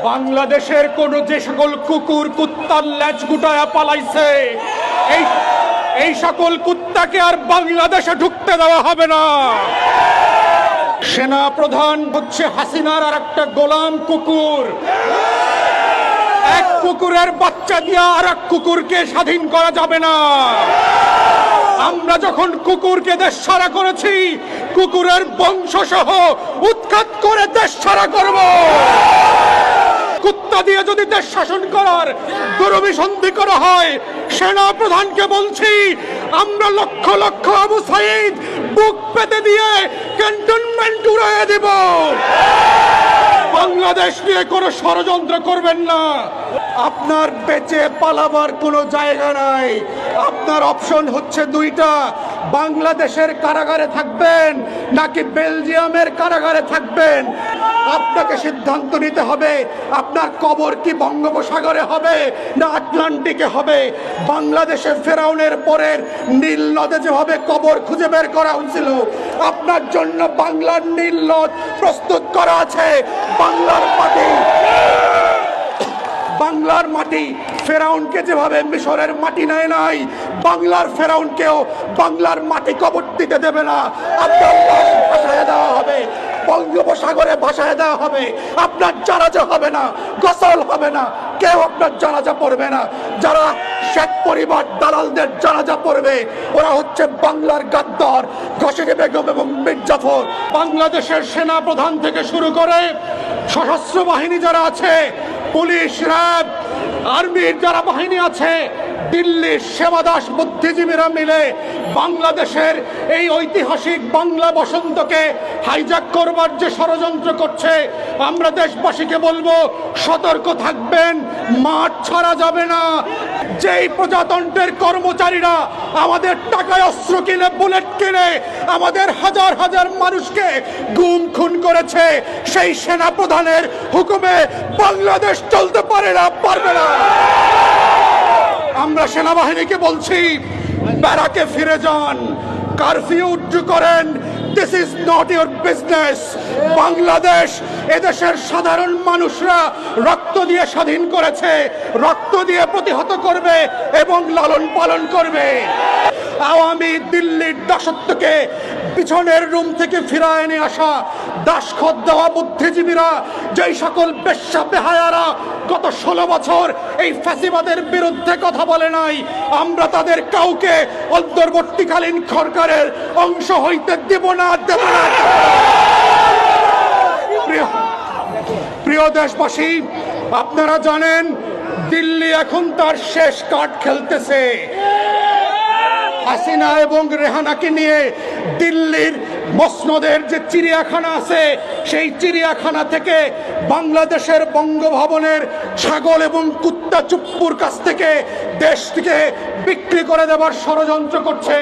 বাংলাদেশের কোন যে সকল কুকুর কুত্তার ল্যাজ গুটায়া পালাইছে এই সকল কুত্তাকে আর বাংলাদেশে ঢুকতে দেওয়া হবে না। সেনা প্রধান হচ্ছে হাসিনার আর একটা গোলাম কুকুর। এক কুকুরের বাচ্চা দিয়ে আর এক কুকুরকে স্বাধীন করা যাবে না। আমরা যখন কুকুরকে দেশ ছাড়া করেছি, কুকুরের বংশ সহ উৎখাত করে দেশ ছাড়া করব। কুত্তা দিয়ে যদি দেশ শাসন করার দুরভিসন্ধি করা হয়, সেনা প্রধানকে বলছি আমরা লক্ষ লক্ষ আবু সাইদ বুক পেতে দিয়ে ক্যান্টনমেন্ট উড়িয়ে দেব। বাংলাদেশ নিয়ে কোনো ষড়যন্ত্র করবেন না। আপনার বেঁচে পালাবার কোনো জায়গা নাই। আপনার অপশন হচ্ছে দুইটা, বাংলাদেশের কারাগারে থাকবেন নাকি বেলজিয়ামের কারাগারে থাকবেন। আপনাকে সিদ্ধান্ত নিতে হবে আপনার কবর কি বঙ্গোপসাগরে হবে না আটলান্টিকে হবে। বাংলাদেশে ফেরাউনের পরের নীল নদে যেভাবে কবর খুঁজে বের করা হয়েছিল, আপনার জন্য বাংলার নীল নদ প্রস্তুত করা আছে। বাংলার মাটি ফেরাউনকে যেভাবে মিশরের মাটি নেয় নাই, বাংলার ফেরাউনকেও বাংলার মাটি কবর দিতে দেবে না। আপনার লাশ ভাসায় দেওয়া হবে, বঙ্গোপসাগরে ভাসায় দেওয়া হবে। আপনার জানাজা হবে না, গোসল হবে না, কেউ আপনার জানাজা পড়বে না। যারা শেখ পরিবার দালালদের জানাজা পড়বে, ওরা হচ্ছে বাংলার গাদ্দার ঘসেটি বেগম এবং মীর জাফর। বাংলাদেশের সেনা প্রধান থেকে শুরু করে সশস্ত্র বাহিনী যারা আছে, পুলিশ, র্যাব, আর্মির যারা বাহিনী আছে, দিল্লির সেবাদাস বুদ্ধিজীবীরা মিলে বাংলাদেশের এই ঐতিহাসিক বাংলা বসন্তকে হাইজ্যাক করবার যে ষড়যন্ত্র করছে, আমরা দেশবাসীকে বলবো সতর্ক থাকবেন, মাঠ ছাড়া যাবে না। যেই প্রজাতন্ত্রের কর্মচারীরা আমাদের টাকায় অস্ত্র কিনে, বুলেট কিনে আমাদের হাজার হাজার মানুষকে গুম খুন করেছে, সেই সেনা প্রধানের হুকুমে বাংলাদেশ চলতে পারে না, পারবে না। আমরা সেনাবাহিনীকে বলছি ব্যারাকে ফিরে যান, কারফিউ উড্ডু করেন। This is not your business. Bangladesh এদেশের সাধারণ মানুষরা রক্ত দিয়ে স্বাধীন করেছে, রক্ত দিয়ে প্রতিহত করবে এবং লালন পালন করবে। আওয়ামী দিল্লির দাসত্বকে পিছনের রুম থেকে ফিরায় নিয়ে আসা দাসখত দেওয়া বুদ্ধিজীবীরা, যেই সকল বেশ্যা বেহায়ারা গত 16 বছর এই ফ্যাসিবাদের বিরুদ্ধে কথা বলে নাই, আমরা তাদের কাউকে অন্তর্বর্তীকালীন সরকারের অংশ হইতে দেব না, দেব না। প্রিয় দেশবাসী, আপনারা জানেন দিল্লি এখন তার শেষ কার্ড খেলতেছে। হাসিনা এবং রেহানাকে নিয়ে দিল্লির মসনদের যে চিড়িয়াখানা আছে, সেই চিড়িয়াখানা থেকে বাংলাদেশের বঙ্গভবনের ছাগল এবং কুত্তা চুপ্পুর কাছ থেকে দেশটিকে বিক্রি করে দেবার ষড়যন্ত্র করছে।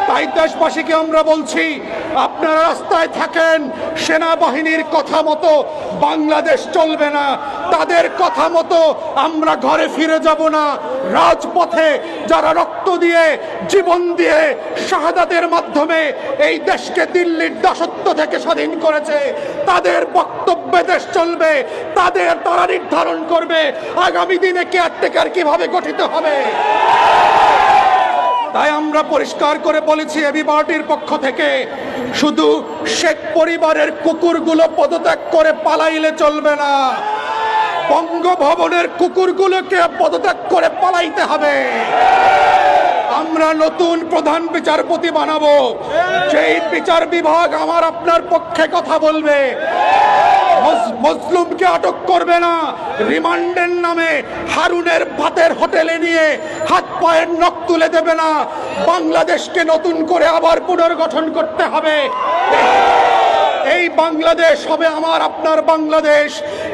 তাই দেশবাসীকে আমরা বলছি, আপনারা রাস্তায় থাকেন, সেনাবাহিনীর কথা মতো বাংলাদেশ চলবে না, তাদের কথা মতো আমরা ঘরে ফিরে যাব না। রাজপথে যারা রক্ত দিয়ে, জীবন দিয়ে, শাহাদাতের মাধ্যমে এই দেশকে দিল্লির দাসত্ব থেকে স্বাধীন করেছে, তাদের বক্তব্যে দেশ চলবে। তারা নির্ধারণ করবে আগামী দিনে কেয়ারটেকার কিভাবে গঠিত হবে। তাই আমরা পরিষ্কার করে বলেছি এবি পার্টির পক্ষ থেকে, শুধু শেখ পরিবারের কুকুরগুলো পদত্যাগ করে পালাইলে চলবে না, বঙ্গভবনের কুকুরগুলোকে পদত্যাগ করে পালাইতে হবে। আমরা নতুন প্রধান বিচারপতি বানাবো, যেই বিচার বিভাগ আমার আপনার পক্ষে কথা বলবে। মজলুমকে আটক করবে না, রিমান্ডের নামে হারুনের ভাতের হোটেলে নিয়ে হাত পায়ের নখ তুলে দেবে না। বাংলাদেশকে নতুন করে আবার পুনর্গঠন করতে হবে। এই বাংলাদেশ হবে আমার আপনার বাংলাদেশ।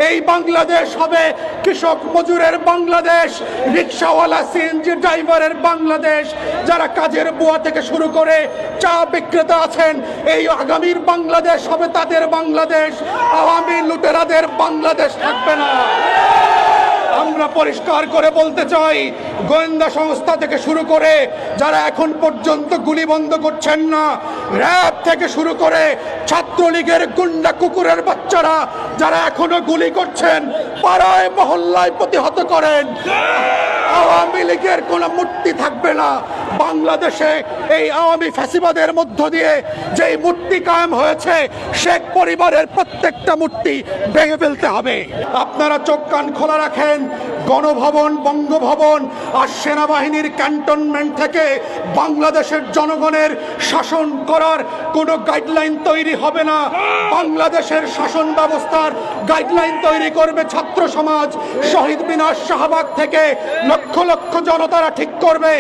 এই বাংলাদেশ হবে কৃষক মজুরের বাংলাদেশ, রিক্সাওয়ালা, সিএনজি ড্রাইভারের বাংলাদেশ, যারা কাজের বুয়া থেকে শুরু করে চা বিক্রেতা আছেন। এই আগামীর বাংলাদেশ হবে তাদের বাংলাদেশ। আওয়ামী লুটেরাদের বাংলাদেশ থাকবে না। আমরা পরিষ্কার করে বলতে চাই, গোয়েন্দা সংস্থা থেকে শুরু করে যারা এখন পর্যন্ত গুলি বন্ধ করছেন না, র্যাব থেকে শুরু করে ছাত্রলীগের গুন্ডা কুকুরের বাচ্চারা যারা এখনো গুলি করছেন, পাড়ায় মহল্লায় প্রতিহত করেন, আওয়ামী লীগের কোনো মূর্তি থাকবে না বাংলাদেশে। এই আওয়ামী ফ্যাসিবাদের মধ্য দিয়ে যেই মূর্তি কায়েম হয়েছে, শেখ পরিবারের প্রত্যেকটা মূর্তি ভেঙে ফেলতে হবে। আপনারা চোখ কান খোলা রাখেন। গণভবন, বঙ্গভবন আর সেনাবাহিনীর ক্যান্টনমেন্ট থেকে বাংলাদেশের জনগণের শাসন করার কোনো গাইডলাইন তৈরি হবে না। বাংলাদেশের শাসন ব্যবস্থার গাইডলাইন তৈরি করবে ছাত্র সমাজ। শহীদ মিনার, শাহবাগ থেকে লক্ষ লক্ষ জনতারা ঠিক করবে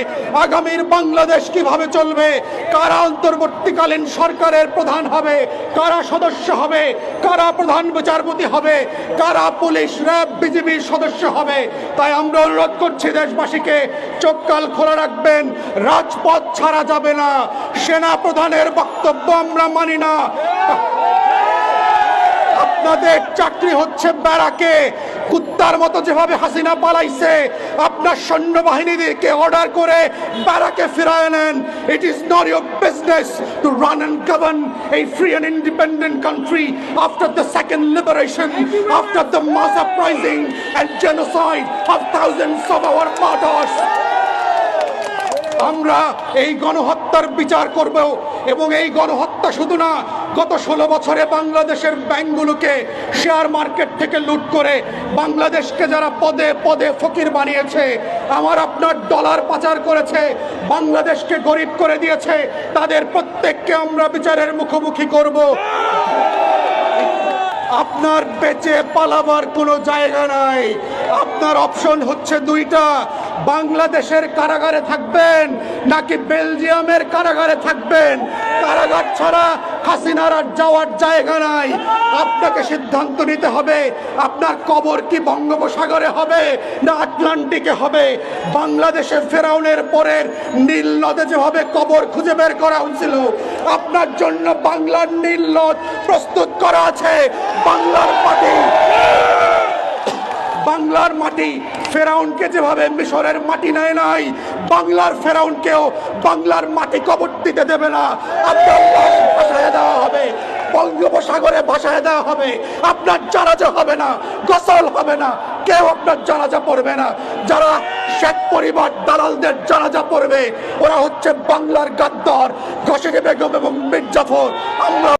আগামীর বাংলাদেশ কিভাবে চলবে, কারা অন্তর্বর্তীকালীন সরকারের প্রধান হবে, কারা সদস্য হবে, কারা প্রধান বিচারপতি হবে, কারা পুলিশ, র্যাব, বিজিবির সদস্য হবে। তাই আমরা অনুরোধ করছি দেশবাসীকে, চোখ কান খোলা রাখবেন। রাজপথ ছাড়া যাবে না। সেনা প্রধানের বক্তব্য আমরা মানি না। আপনাদের চাকরি হচ্ছে ব্যারাকে। কুত্তার মতো যেভাবে হাসিনা পালাইছে, আপনার সৈন্যবাহিনীদেরকে অর্ডার করে ব্যারাকে ফিরায় নেন। It is not your business to run and govern a free and independent country after the second liberation, after the mass uprising and genocide of thousands of our martyrs. আমরা এই গণহত্যার বিচার করব, এবং এই গণহত্যা শুধু না, গত 16 বছরে বাংলাদেশের ব্যাংকগুলোকে শেয়ার মার্কেট থেকে লুট করে বাংলাদেশকে যারা পদে পদে ফকির বানিয়েছে, আমার আপনার ডলার পাচার করেছে, বাংলাদেশকে গরিব করে দিয়েছে, তাদের প্রত্যেককে আমরা বিচারের মুখোমুখি করব। আপনার বেঁচে পালাবার কোনো জায়গা নাই। আপনার অপশন হচ্ছে দুইটা, বাংলাদেশের কারাগারে থাকবেন নাকি বেলজিয়ামের কারাগারে থাকবেন। কারাগার ছাড়া হাসিনার আর যাওয়ার জায়গা নাই। আপনাকে সিদ্ধান্ত নিতে হবে, আপনার কবর কি বঙ্গোপসাগরে হবে না আটলান্টিকে হবে। বাংলাদেশে ফেরাউনের পরের নীল নদে যেভাবে কবর খুঁজে বের করা হয়েছিল, আপনার জন্য বাংলার নীল নদ প্রস্তুত করা আছে। বাংলার মাটি ফেরাউনকে যেভাবে মিশরের মাটি নেয় নাই, বাংলার ফেরাউনকেও বাংলার মাটি কবর দিতে দেবে না। আব্দুল্লাহ ভাসায় দেওয়া হবে, বঙ্গোপসাগরে ভাসায় দেওয়া হবে। আপনার জানাজা হবে না, গোসল হবে না, কেউ আপনার জানাজা পড়বে না। যারা শেখ পরিবার দালালদের জানাজা পড়বে, ওরা হচ্ছে বাংলার গাদ্দার, ঘসেকে বেগম এবং মীর জাফর। আমরা